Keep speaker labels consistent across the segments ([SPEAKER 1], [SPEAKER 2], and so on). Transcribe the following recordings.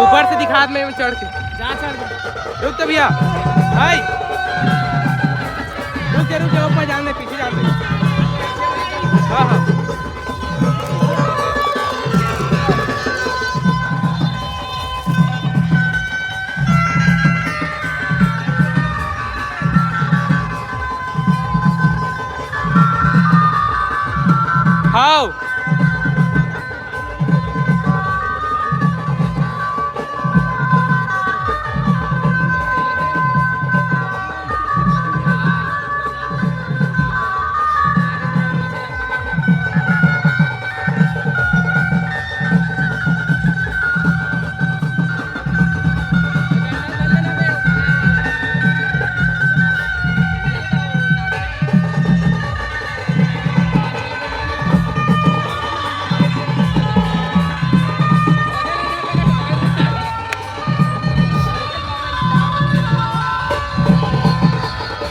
[SPEAKER 1] ऊपर से दिखा मैं चढ़ के जा चढ़ रुक तो भैया भाई रुक जा ऊपर जाने पीछे जाने हाँ हाँ हाँ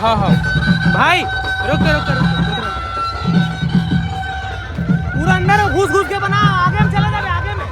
[SPEAKER 1] हाँ हाँ भाई रुक पूरा अंदर घुस के बना आगे हम चले जाए आगे में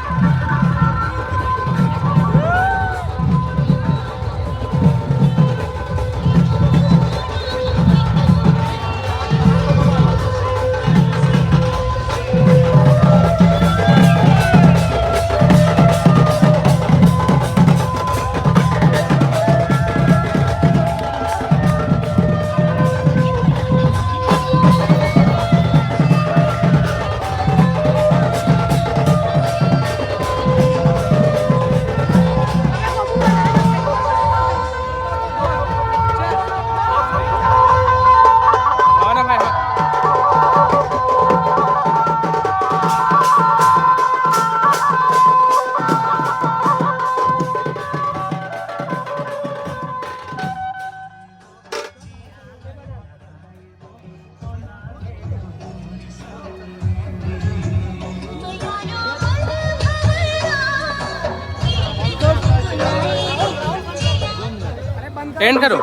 [SPEAKER 1] एंड करो